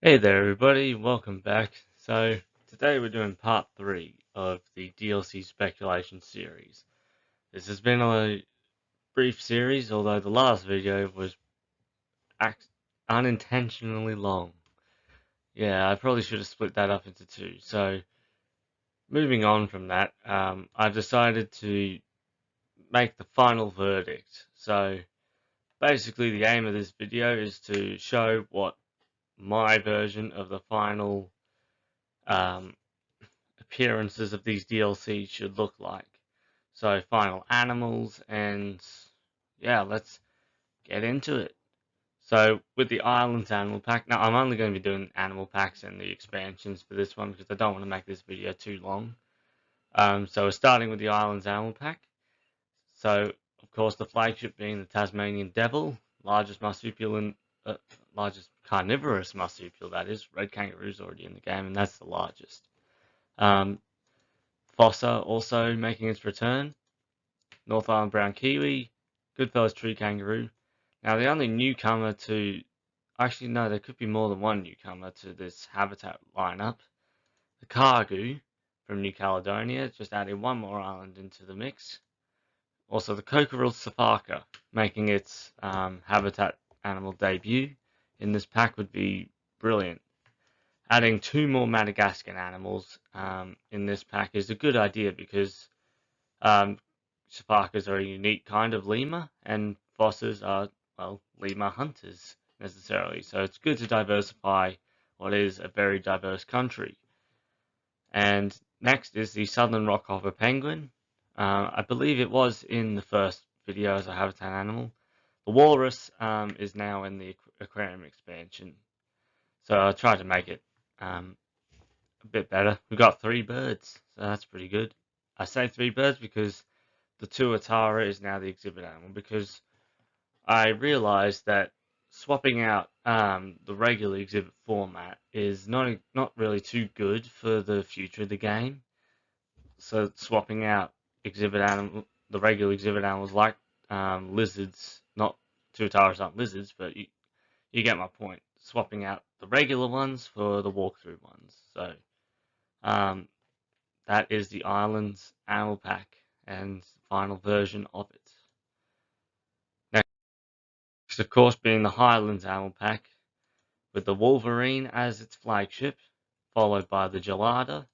Hey there everybody, welcome back. So today we're doing part 3 of the DLC speculation series. This has been a brief series, although the last video was unintentionally long. Yeah, I probably should have split that up into two. So moving on from that, I've decided to make the final verdict. So basically the aim of this video is to show what my version of the final appearances of these DLCs should look like. So final animals, and yeah, let's get into it. So with the Islands Animal Pack, now I'm only going to be doing animal packs and the expansions for this one because I don't want to make this video too long. So we're starting with the Islands Animal Pack. So of course the flagship being the Tasmanian Devil, largest marsupial and largest carnivorous marsupial, that is. Red kangaroo's already in the game, and that's the largest. Fossa also making its return. North Island brown kiwi, Goodfellas tree kangaroo. Now the only newcomer to, actually no, there could be more than one newcomer to this habitat lineup. The cargoo from New Caledonia, just adding one more island into the mix. Also the Kokeril safaka making its habitat animal debut in this pack would be brilliant. Adding two more Madagascan animals in this pack is a good idea because safakas are a unique kind of lemur, and fossas are, well, lemur hunters necessarily. So it's good to diversify what is a very diverse country. And next is the southern rockhopper penguin. I believe it was in the first video as a habitat animal. The walrus is now in the aquarium expansion. So I tried to make it a bit better. We got 3 birds, so that's pretty good. I say 3 birds because the tuatara is now the exhibit animal, because I realized that swapping out the regular exhibit format is not really too good for the future of the game. So swapping out the regular exhibit animals like lizards, not tuataras aren't lizards, but you get my point. Swapping out the regular ones for the walkthrough ones. So um, that is the Islands Animal Pack and final version of it. Next, of course, being the Highlands Animal Pack, with the Wolverine as its flagship, followed by the Gelada,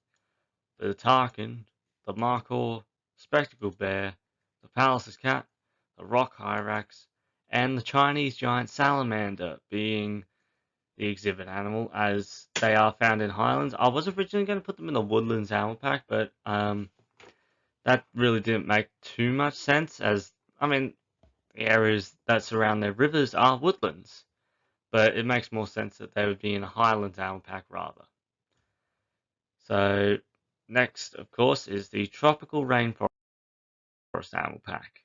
the Tycoon, the Markhor, Spectacled Bear, the Pallas's Cat, the Rock Hyrax, and the Chinese Giant Salamander being the exhibit animal, as they are found in Highlands. I was originally going to put them in the Woodlands Animal Pack, but that really didn't make too much sense, as, I mean, the areas that surround their rivers are woodlands, but it makes more sense that they would be in a Highlands Animal Pack rather. So next, of course, is the Tropical Rainforest Animal Pack.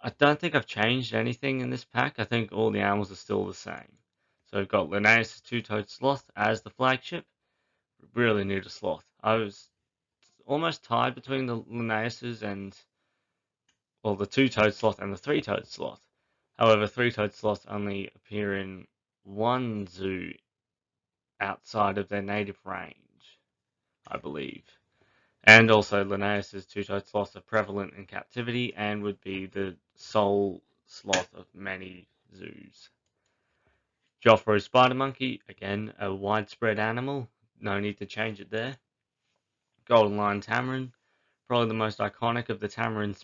I don't think I've changed anything in this pack. I think all the animals are still the same. So we've got Linnaeus' two-toed sloth as the flagship. Really need a sloth. I was almost tied between the Linnaeus and, well, the two-toed sloth and the three-toed sloth. However, three-toed sloths only appear in one zoo outside of their native range, I believe. And also, Linnaeus' two-toed sloths are prevalent in captivity and would be the sole sloth of many zoos. Joffro's spider monkey, again, a widespread animal. No need to change it there. Golden lion tamarin, probably the most iconic of the tamarin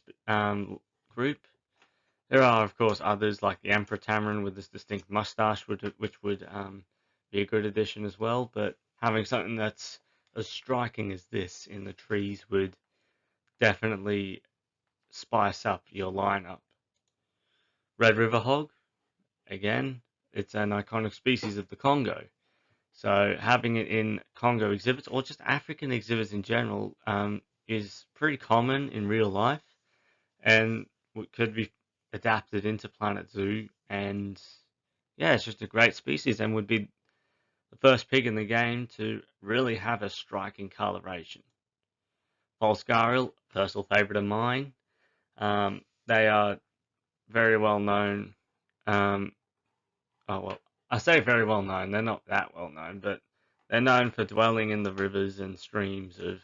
group. There are, of course, others like the emperor tamarin with this distinct mustache, which would be a good addition as well. But having something that's as striking as this in the trees would definitely spice up your lineup. Red river hog, again, it's an iconic species of the Congo. So having it in Congo exhibits, or just African exhibits in general, is pretty common in real life, and could be adapted into Planet Zoo. And yeah, it's just a great species, and would be the first pig in the game to really have a striking coloration. Volscaril, personal favorite of mine. They are very well known. Oh well, I say very well known. They're not that well known, but they're known for dwelling in the rivers and streams of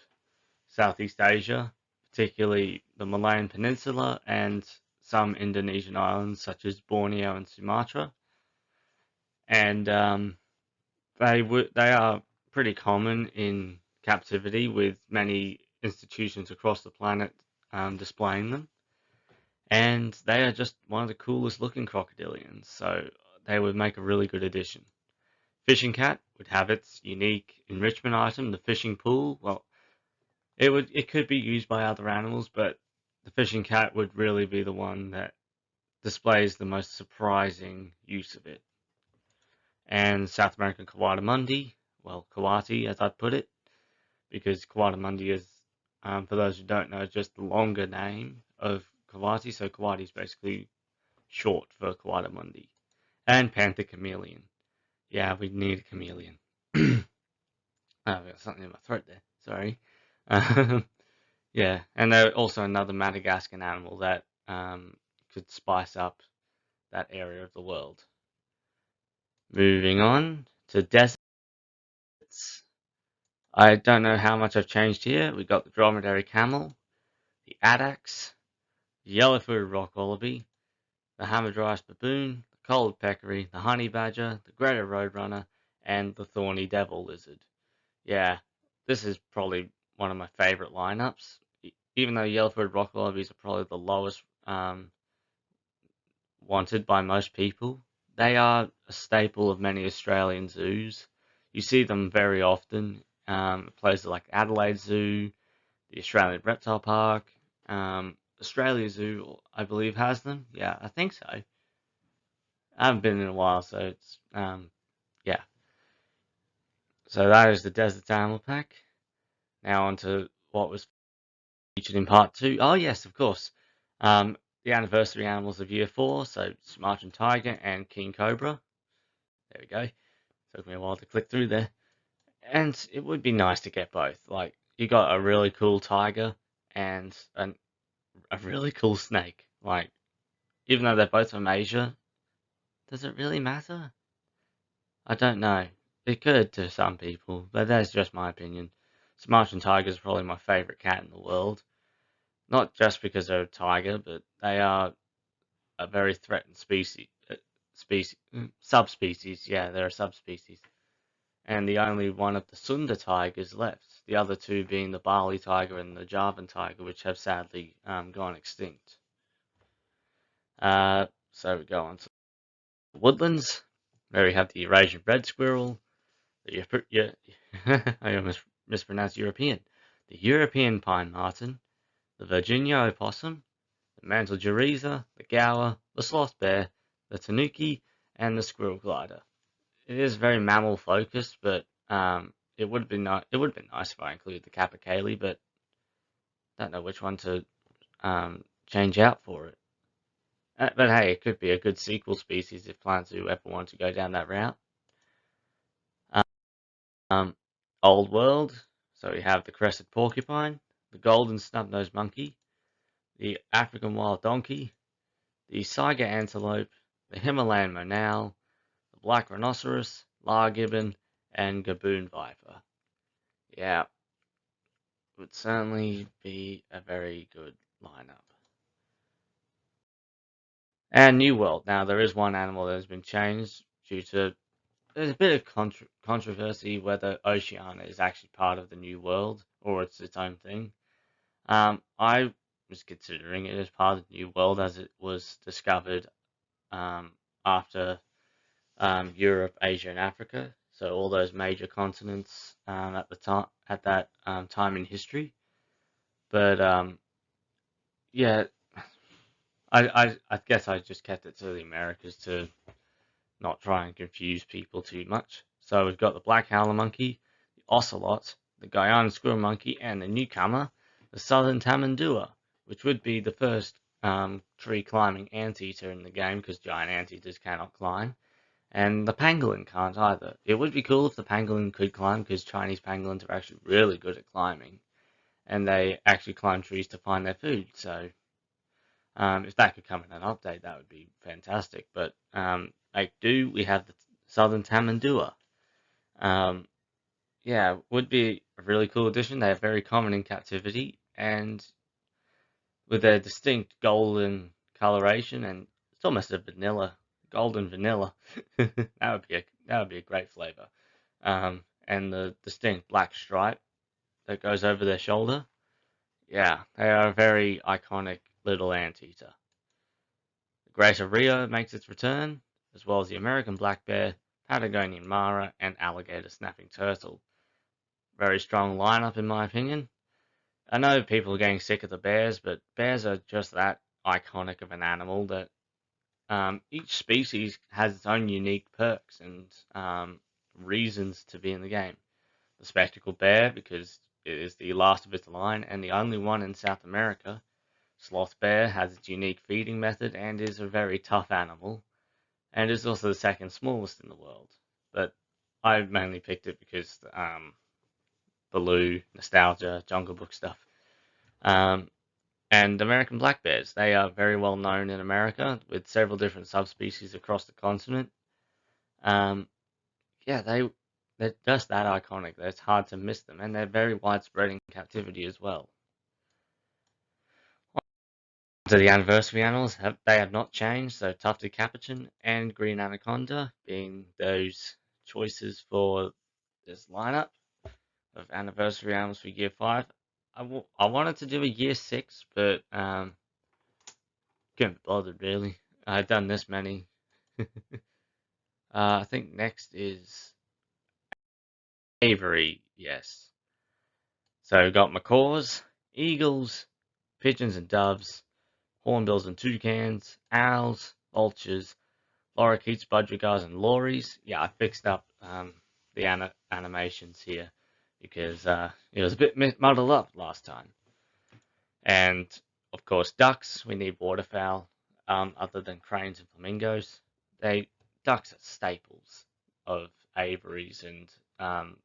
Southeast Asia, particularly the Malayan Peninsula and some Indonesian islands such as Borneo and Sumatra. And they are pretty common in captivity, with many institutions across the planet displaying them. And they are just one of the coolest looking crocodilians, so they would make a really good addition. Fishing cat would have its unique enrichment item, the fishing pool. Well, it could be used by other animals, but the fishing cat would really be the one that displays the most surprising use of it. And South American coatimundi, well, coati as I'd put it, because coatimundi is, for those who don't know, just the longer name of coati. So coati is basically short for coatimundi. And panther chameleon. Yeah, we need a chameleon. Oh, I've got something in my throat there. Sorry. Yeah, and they're also another Madagascan animal that could spice up that area of the world. Moving on to deserts. I don't know how much I've changed here. We've got the dromedary camel, the addax, the yellow-footed rock wallaby, the hamadryas baboon, the collared peccary, the honey badger, the greater roadrunner, and the thorny devil lizard. Yeah, this is probably one of my favorite lineups. Even though yellow-footed rock wallabies are probably the lowest wanted by most people, they are a staple of many Australian zoos. You see them very often. Places like Adelaide Zoo, the Australian Reptile Park, Australia Zoo, I believe, has them. Yeah, I think so. I haven't been in a while, so it's yeah. So that is the Desert Animal Pack. Now on to what was featured in part 2. Oh yes, of course. The anniversary animals of year 4, so Sumatran tiger and king cobra. There we go. Took me a while to click through there. And it would be nice to get both. Like, you got a really cool tiger and a really cool snake. Like, even though they're both from Asia, does it really matter? I don't know. It could to some people, but that's just my opinion. Sumatran tiger is probably my favorite cat in the world. Not just because they're a tiger, but they are a very threatened species. Subspecies. Yeah, they're a subspecies. And the only one of the Sunda tigers left. The other two being the Bali tiger and the Javan tiger, which have sadly gone extinct. So we go on to the woodlands, where we have the Eurasian red squirrel, I almost mispronounced European, the European pine marten, the Virginia opossum, the mantle geriza, the gaur, the sloth bear, the tanuki, and the squirrel glider. It is very mammal focused, but it would have been nice if I included the capercaillie, but I don't know which one to change out for it. But hey, it could be a good sequel species if Plant Zoo ever wanted to go down that route. Um, Old World, so we have the crested porcupine, the golden snub-nosed monkey, the African wild donkey, the Saiga antelope, the Himalayan monal, the black rhinoceros, lyre gibbon, and gaboon viper. Yeah, would certainly be a very good lineup. And New World. Now, there is one animal that has been changed due to there's a bit of controversy whether Oceania is actually part of the New World or it's its own thing. I was considering it as part of the New World as it was discovered after Europe, Asia, and Africa. So all those major continents at that time in history. But yeah, I guess I just kept it to the Americas to not try and confuse people too much. So we've got the black howler monkey, the ocelot, the Guyana squirrel monkey, and the newcomer, the southern tamandua, which would be the first tree climbing anteater in the game because giant anteaters cannot climb. And the pangolin can't either. It would be cool if the pangolin could climb because Chinese pangolins are actually really good at climbing. And they actually climb trees to find their food. So if that could come in an update, that would be fantastic. But we have the southern tamandua. Yeah, would be a really cool addition. They are very common in captivity, and with their distinct golden coloration, and it's almost a vanilla, golden vanilla. that would be a great flavor. And the distinct black stripe that goes over their shoulder. Yeah, they are a very iconic little anteater. The greater Rio makes its return, as well as the American black bear, Patagonian mara, and alligator snapping turtle. Very strong lineup, in my opinion. I know people are getting sick of the bears, but bears are just that iconic of an animal that each species has its own unique perks and reasons to be in the game. The spectacled bear, because it is the last of its line and the only one in South America. Sloth bear has its unique feeding method and is a very tough animal, and is also the second smallest in the world. But I mainly picked it because Baloo, nostalgia, Jungle Book stuff. And American black bears, they are very well known in America with several different subspecies across the continent. Um, yeah, they're just that iconic that it's hard to miss them, and they're very widespread in captivity as well. So the anniversary animals they have not changed. So tufted capuchin and green anaconda being those choices for this lineup of anniversary animals for year 5. I wanted to do a year 6, but couldn't be bothered really. I've done this many. I think next is aviary. Yes. So we've got macaws, eagles, pigeons and doves, hornbills and toucans, owls, vultures, lorikeets, budgerigars, and lories. Yeah, I fixed up the animations here because it was a bit muddled up last time. And of course, ducks. We need waterfowl. Other than cranes and flamingos, ducks are staples of aviaries and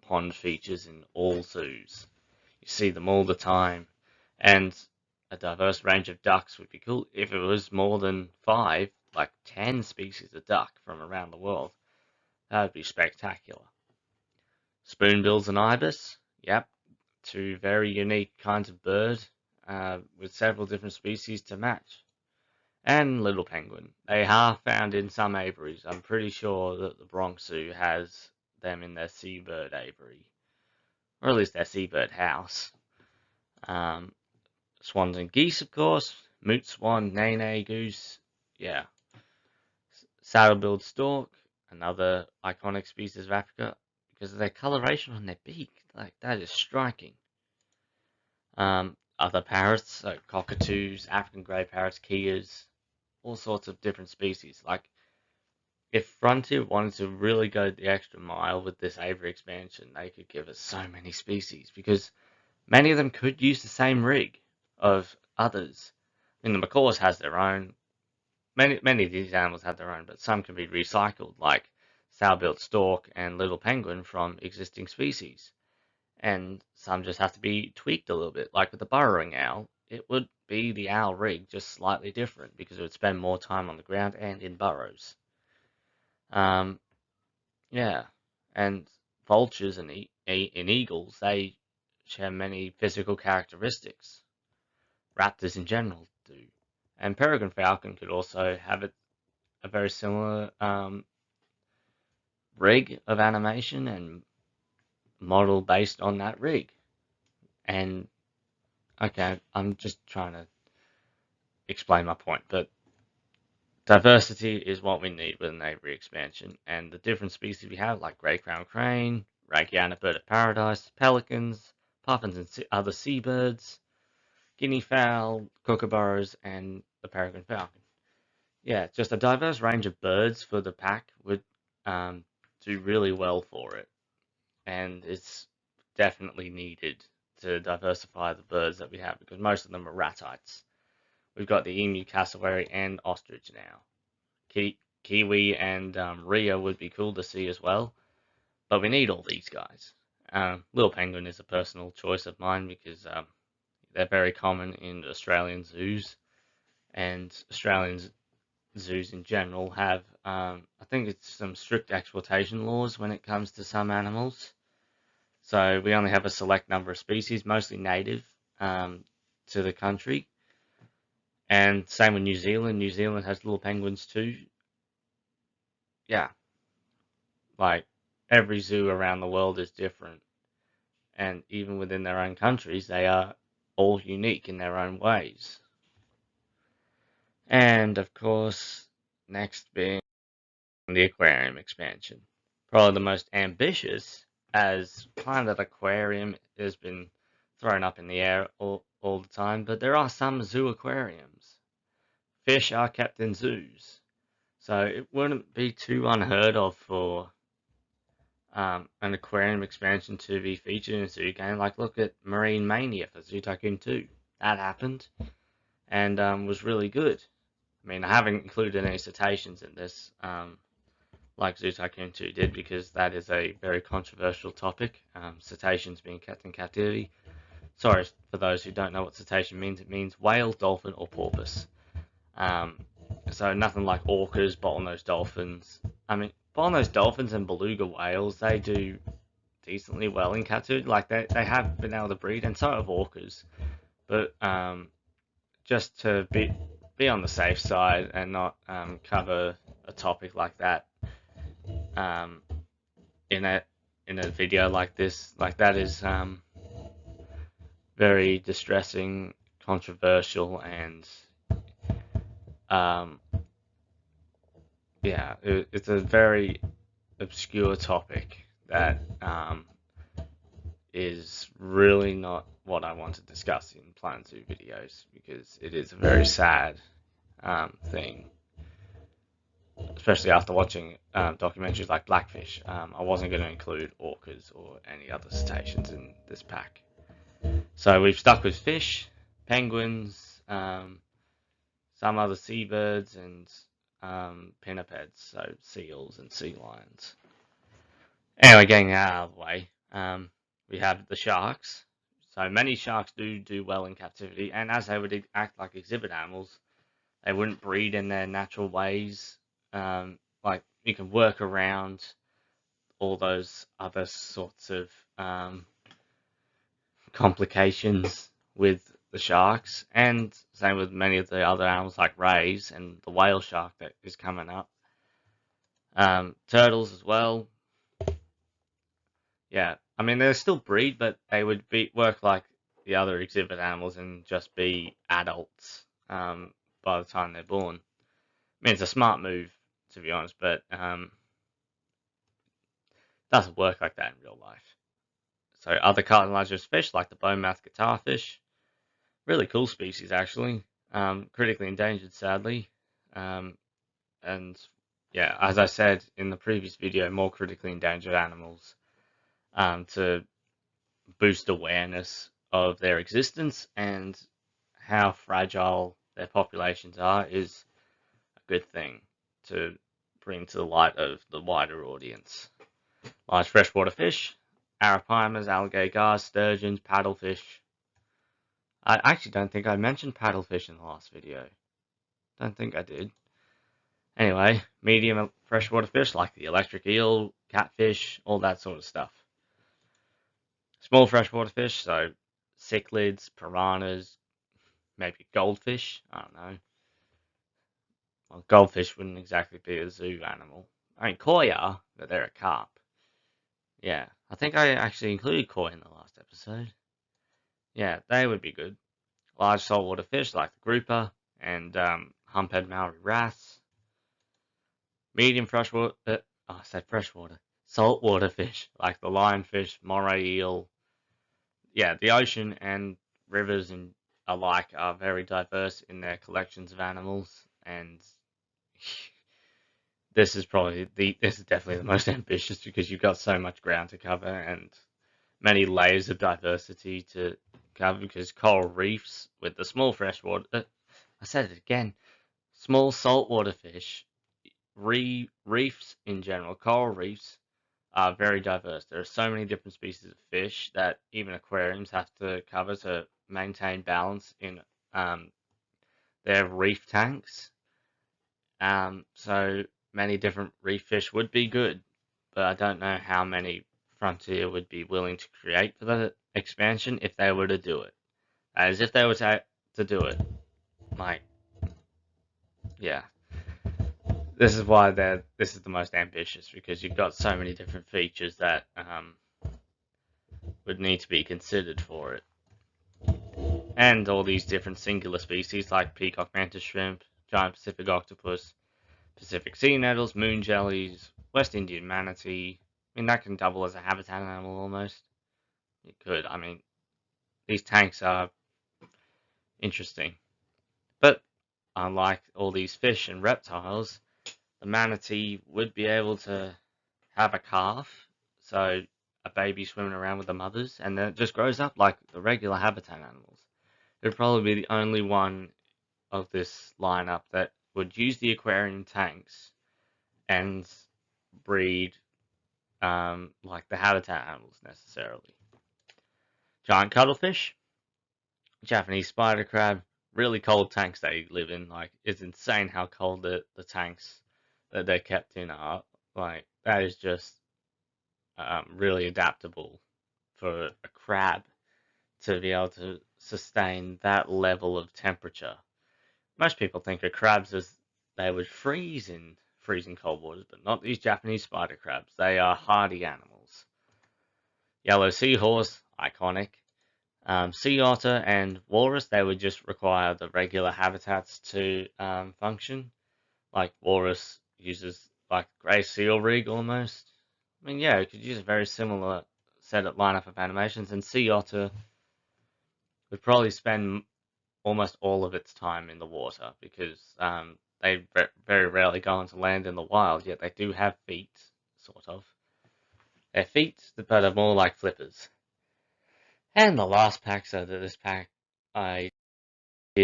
pond features in all zoos. You see them all the time, and a diverse range of ducks would be cool. If it was more than 5, like 10 species of duck from around the world, that would be spectacular. Spoonbills and ibis, yep, two very unique kinds of bird with several different species to match. And little penguin. They are found in some aviaries. I'm pretty sure that the Bronx Zoo has them in their seabird aviary, or at least their seabird house. Swans and geese, of course. Moot swan, nene goose, yeah. Saddle-billed stork, another iconic species of Africa, because of their coloration on their beak. Like, that is striking. Other parrots, so cockatoos, African grey parrots, keas, all sorts of different species. Like, if Frontier wanted to really go the extra mile with this aviary expansion, they could give us so many species, because many of them could use the same rig of others. I mean, the macaws has their own. Many of these animals have their own, but some can be recycled, like saddle-billed stork and little penguin from existing species. And some just have to be tweaked a little bit. Like with the burrowing owl, it would be the owl rig, just slightly different, because it would spend more time on the ground and in burrows. Yeah, and vultures and eagles, they share many physical characteristics. Raptors in general do. And peregrine falcon could also have a very similar rig of animation and model based on that rig. And okay, I'm just trying to explain my point, but diversity is what we need with an aviary expansion, and the different species we have, like grey crowned crane, Rakiana bird of paradise, pelicans, puffins and other seabirds, guinea fowl, kookaburras, and the peregrine falcon. Yeah, just a diverse range of birds for the pack would do really well for it, and it's definitely needed to diversify the birds that we have because most of them are ratites. We've got the emu, cassowary, and ostrich now. Kiwi and rhea would be cool to see as well, but we need all these guys. Little penguin is a personal choice of mine because they're very common in Australian zoos, and Australians zoos in general have, I think it's some strict exploitation laws when it comes to some animals. So we only have a select number of species, mostly native to the country. And same with New Zealand. New Zealand has little penguins too. Yeah, like every zoo around the world is different. And even within their own countries, they are all unique in their own ways. And of course, next being the aquarium expansion. Probably the most ambitious, as Planet Aquarium has been thrown up in the air all the time, but there are some zoo aquariums. Fish are kept in zoos, so it wouldn't be too unheard of for an aquarium expansion to be featured in a zoo game. Like, look at Marine Mania for Zoo Tycoon 2. That happened, and was really good. I mean, I haven't included any cetaceans in this, like Zoo Tycoon 2 did, because that is a very controversial topic, cetaceans being kept in captivity. Sorry for those who don't know what cetacean means. It means whale, dolphin, or porpoise. So nothing like orcas, bottlenose dolphins. I mean, bottlenose dolphins and beluga whales, they do decently well in captivity. Like, they have been able to breed, and so have orcas. But just to be on the safe side and not cover a topic like that um, in a video like this, like that is very distressing, controversial, and um, yeah, it's a very obscure topic that is really not what I want to discuss in Planet Zoo videos, because it is a very sad thing, especially after watching documentaries like Blackfish. I wasn't going to include orcas or any other cetaceans in this pack. So we've stuck with fish, penguins, some other seabirds, and pinnipeds, so seals and sea lions. Anyway, getting that out of the way, we have the sharks. So many sharks do well in captivity, and as they would act like exhibit animals, they wouldn't breed in their natural ways. Like, you can work around all those other sorts of complications with the sharks, and same with many of the other animals like rays and the whale shark that is coming up. Turtles as well. Yeah, I mean, they'll still breed, but they would work like the other exhibit animals and just be adults by the time they're born. I mean, it's a smart move, to be honest, but doesn't work like that in real life. So other cartilaginous fish like the bone-mouthed guitarfish, really cool species actually, critically endangered sadly, and yeah, as I said in the previous video, more critically endangered animals to boost awareness of their existence and how fragile their populations are is a good thing to bring to the light of the wider audience. Large freshwater fish, arapaima, alligator gars, sturgeons, paddlefish. I actually don't think I mentioned paddlefish in the last video. Don't think I did. Anyway, medium freshwater fish like the electric eel, catfish, all that sort of stuff. Small freshwater fish, so cichlids, piranhas, maybe goldfish. I don't know. Well, goldfish wouldn't exactly be a zoo animal. I mean, koi are, but they're a carp. Yeah, I think I actually included koi in the last episode. Yeah, they would be good. Large saltwater fish like the grouper and humphead Maori wrasse. Medium freshwater, I said freshwater. Saltwater fish like the lionfish, moray eel. Yeah, the ocean and rivers and alike are very diverse in their collections of animals, and this is definitely the most ambitious because you've got so much ground to cover and many layers of diversity to cover, because coral reefs with the small freshwater, I said it again, small saltwater fish, reefs in general, coral reefs are very diverse. There are so many different species of fish that even aquariums have to cover to maintain balance in their reef tanks. So many different reef fish would be good, but I don't know how many Frontier would be willing to create for the expansion if they were to do it. As if they were to do it. Like, yeah. This is why this is the most ambitious, because you've got so many different features that would need to be considered for it. And all these different singular species like peacock mantis shrimp, giant Pacific octopus, Pacific sea nettles, moon jellies, West Indian manatee. I mean, that can double as a habitat animal almost. It could. I mean, these tanks are interesting. But unlike all these fish and reptiles, the manatee would be able to have a calf, so a baby swimming around with the mothers, and then it just grows up like the regular habitat animals. It would probably be the only one of this lineup that would use the aquarium tanks and breed like the habitat animals necessarily. Giant cuttlefish, Japanese spider crab, really cold tanks they live in. Like, it's insane how cold the tanks that they're kept in are. Like, that is just really adaptable for a crab to be able to sustain that level of temperature. Most people think of crabs as they would freeze in freezing cold waters, but not these Japanese spider crabs. They are hardy animals. Yellow seahorse, iconic. Sea otter and walrus, they would just require the regular habitats to function. Like, walrus uses like grey seal rig almost. I mean, yeah, it could use a very similar set of lineup of animations, and sea otter would probably spend almost all of its time in the water because they very rarely go onto land in the wild, yet they do have feet, sort of. They're feet, but are more like flippers. And the last pack, so that this pack,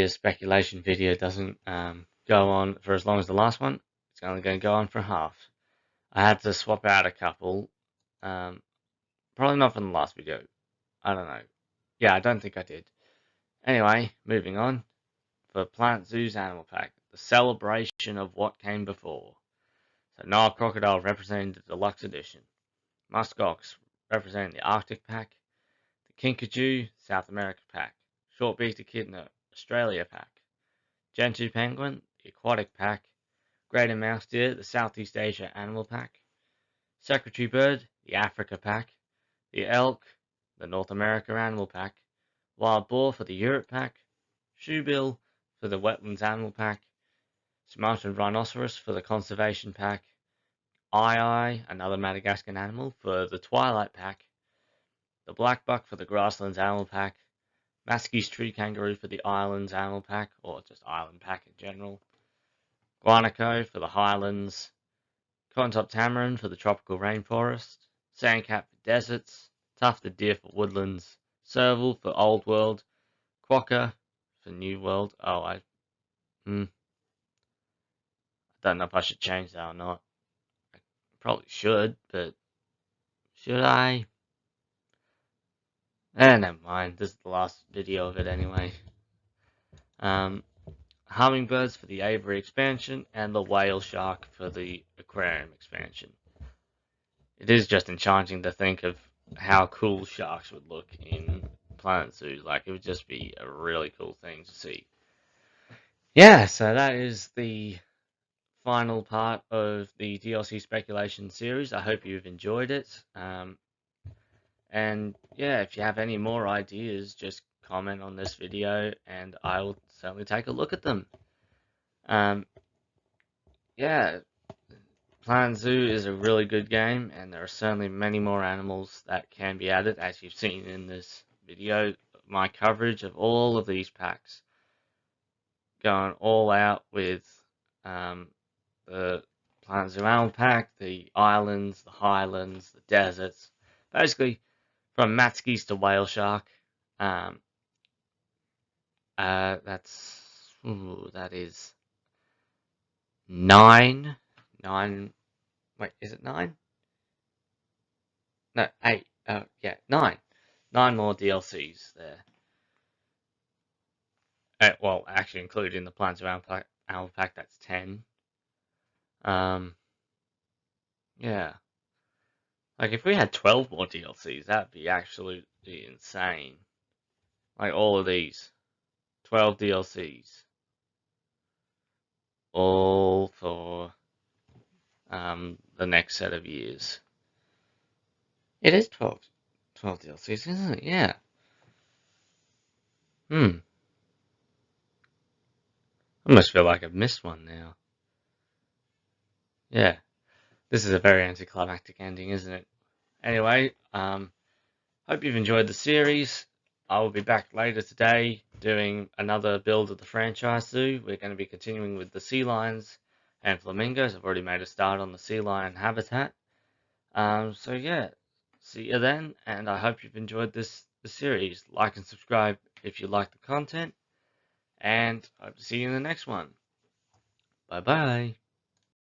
speculation video doesn't go on for as long as the last one. It's only going to go on for half. I had to swap out a couple. Probably not from the last video. I don't know. Yeah, I don't think I did. Anyway, moving on. For Planet Zoo's Animal Pack, the celebration of what came before. So Nile Crocodile representing the deluxe edition. Muskox representing the Arctic pack. The Kinkajou, South America pack. Short-beaked echidna, Australia pack. Gentoo penguin, the aquatic pack. Greater mouse deer, the Southeast Asia animal pack. Secretary bird, the Africa pack. The elk, the North America animal pack. Wild boar for the Europe pack. Shoebill for the wetlands animal pack. Sumatran rhinoceros for the conservation pack. Eye, another Madagascar animal, for the twilight pack. The black buck for the grasslands animal pack. Maskey's tree kangaroo for the islands animal pack, or just island pack in general. Guanaco for the highlands. Cotton-top tamarin for the tropical rainforest. Sandcat for deserts. Tufted deer for woodlands. Serval for old world. Quokka for new world. Oh, I don't know if I should change that or not. I probably should, but should I? Never mind. This is the last video of it anyway. Hummingbirds for the aviary expansion, and the whale shark for the aquarium expansion. It is just enchanting to think of how cool sharks would look in Planet Zoo. Like, it would just be a really cool thing to see. Yeah, so that is the final part of the DLC speculation series. I hope you've enjoyed it. And yeah, if you have any more ideas, just comment on this video and I will certainly take a look at them. Yeah, Planet Zoo is a really good game, and there are certainly many more animals that can be added, as you've seen in this video. My coverage of all of these packs, going all out with the Planet Zoo Animal Pack, the islands, the highlands, the deserts, basically from Matskis to Whale Shark. That is 9. Wait, is it 9? No, 8. Yeah, 9. 9 more DLCs there. Well, actually, including the Plants of Animal Pack, that's 10. Yeah. Like, if we had 12 more DLCs, that'd be absolutely insane. Like, all of these. 12 DLCs. All for the next set of years. It is 12 DLCs, isn't it? Yeah. I almost feel like I've missed one now. Yeah. This is a very anticlimactic ending, isn't it? Anyway, hope you've enjoyed the series. I will be back later today doing another build of the franchise zoo. We're going to be continuing with the sea lions and flamingos. I've already made a start on the sea lion habitat. So yeah, see you then, and I hope you've enjoyed the series. Like and subscribe if you like the content, and I hope to see you in the next one. Bye bye.